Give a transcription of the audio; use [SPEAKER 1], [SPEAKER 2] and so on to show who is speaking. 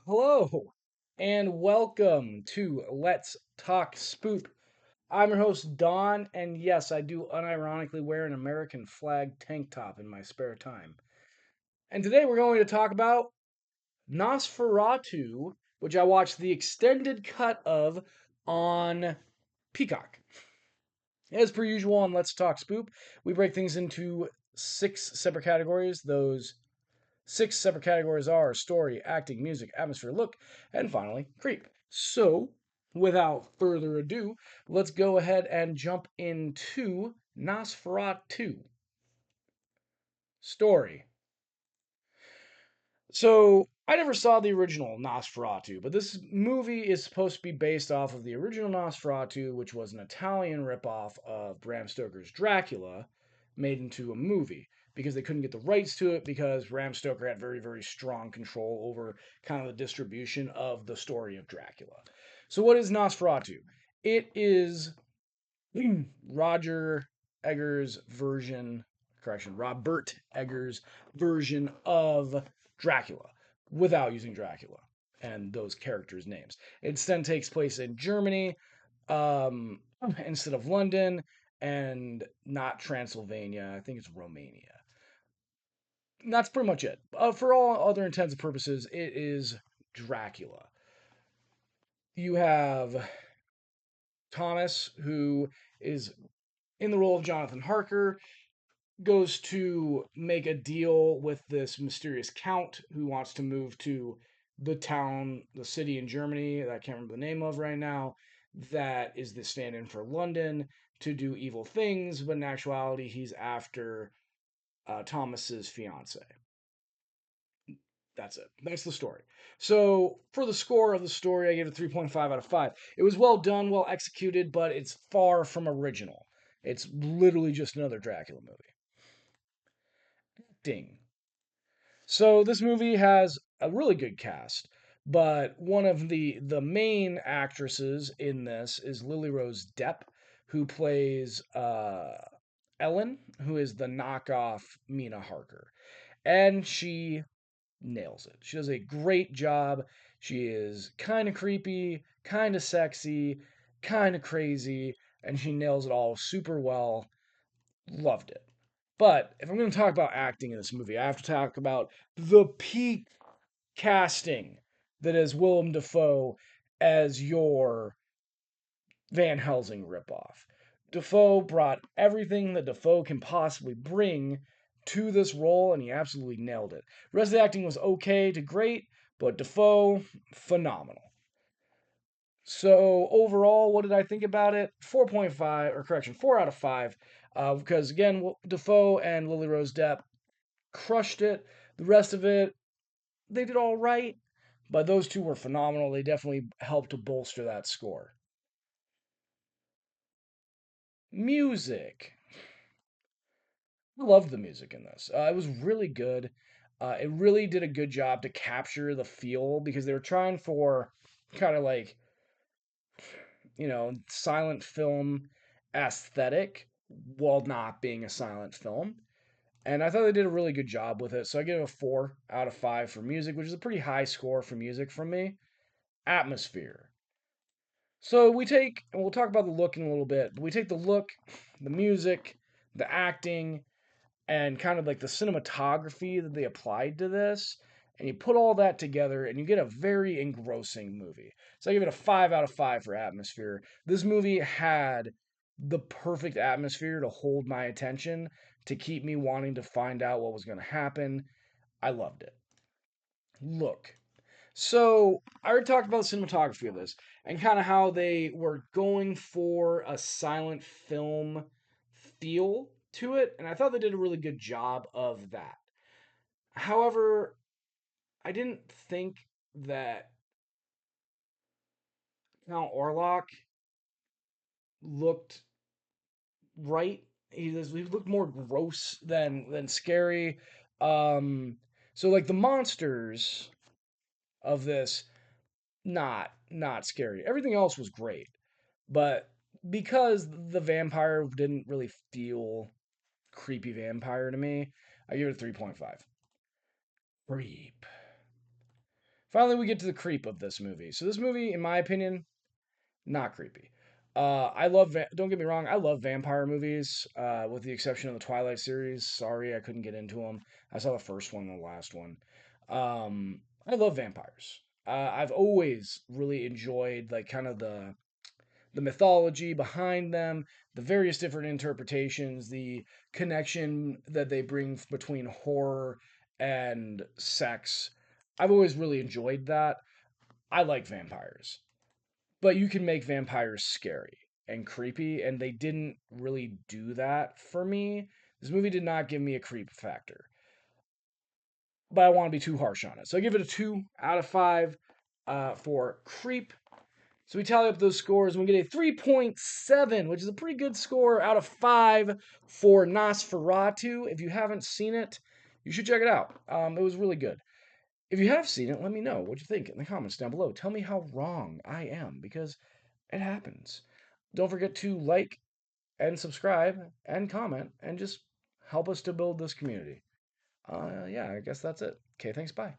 [SPEAKER 1] Hello, and welcome to Let's Talk Spoop. I'm your host, Don, and yes, I do unironically wear an American flag tank top in my spare time. And today we're going to talk about Nosferatu, which I watched the extended cut of on Peacock. As per usual on Let's Talk Spoop, we break things into six separate categories. Those six separate categories are story, acting, music, atmosphere, look, and finally, creep. So, without further ado, let's go ahead and jump into Nosferatu. Story. So, I never saw the original Nosferatu, but this movie is supposed to be based off of the original Nosferatu, which was an Italian ripoff of Bram Stoker's Dracula, made into a movie because they couldn't get the rights to it because Bram Stoker had very, very strong control over kind of the distribution of the story of Dracula. So, what is Nosferatu? It is Roger Eggers' version, correction, Robert Eggers' version of Dracula without using Dracula and those characters' names. It instead takes place in Germany instead of London and not Transylvania. I think it's Romania. And that's pretty much it. For all other intents and purposes, it is Dracula. You have Thomas, who is in the role of Jonathan Harker, goes to make a deal with this mysterious count who wants to move to the city in Germany that I can't remember the name of right now, that is the stand in for London to do evil things, but in actuality, he's after Thomas's fiance. That's it. That's the story. So, for the score of the story, I gave it 3.5 out of 5. It was well done, well executed, but it's far from original. It's literally just another Dracula movie. Ding. So this movie has a really good cast, but one of the main actresses in this is Lily Rose Depp, who plays Ellen, who is the knockoff Mina Harker, and she nails it. She does a great job. She is kind of creepy, kind of sexy, kind of crazy, and she nails it all super well. Loved it. But if I'm going to talk about acting in this movie, I have to talk about the peak casting that is Willem Dafoe as your Van Helsing ripoff. Dafoe brought everything that Dafoe can possibly bring to this role, and he absolutely nailed it. The rest of the acting was okay to great, but Dafoe, phenomenal. So overall, what did I think about it? 4.5, or correction, 4 out of 5. Because again, Dafoe and Lily Rose Depp crushed it. The rest of it, they did all right, but those two were phenomenal. They definitely helped to bolster that score. Music. I loved the music in this. It was really good. It really did a good job to capture the feel because they were trying for kind of like, silent film aesthetic while not being a silent film. And I thought they did a really good job with it. So I give it a 4 out of 5 for music, which is a pretty high score for music from me. Atmosphere. So we take, and we'll talk about the look in a little bit, but we take the look, the music, the acting, and kind of like the cinematography that they applied to this, and you put all that together and you get a very engrossing movie. So I give it a 5 out of 5 for atmosphere. This movie had the perfect atmosphere to hold my attention, to keep me wanting to find out what was going to happen. I loved it. Look. So, I already talked about the cinematography of this and kind of how they were going for a silent film feel to it, and I thought they did a really good job of that. However, I didn't think that Count Orlok looked right. He looked more gross than scary. Um, so like the monsters of this, not scary. Everything else was great. But because the vampire didn't really feel creepy vampire to me, I give it a 3.5. Creep. finally we get to the creep of this movie. So this movie, in my opinion, not creepy. I love. Don't get me wrong. I love vampire movies, with the exception of the Twilight series. Sorry, I couldn't get into them. I saw the first one and the last one. I love vampires. I've always really enjoyed like kind of the mythology behind them, the various different interpretations, the connection that they bring between horror and sex. I've always really enjoyed that. I like vampires, but you can make vampires scary and creepy, and they didn't really do that for me. This movie did not give me a creep factor, but I want to be too harsh on it. So I give it a 2 out of 5 for creep. So we tally up those scores and we get a 3.7, which is a pretty good score out of 5 for Nosferatu. If you haven't seen it, you should check it out. It was really good. If you have seen it, let me know what you think in the comments down below. Tell me how wrong I am because it happens. Don't forget to like and subscribe and comment and just help us to build this community. Yeah, I guess that's it. Okay, thanks. Bye.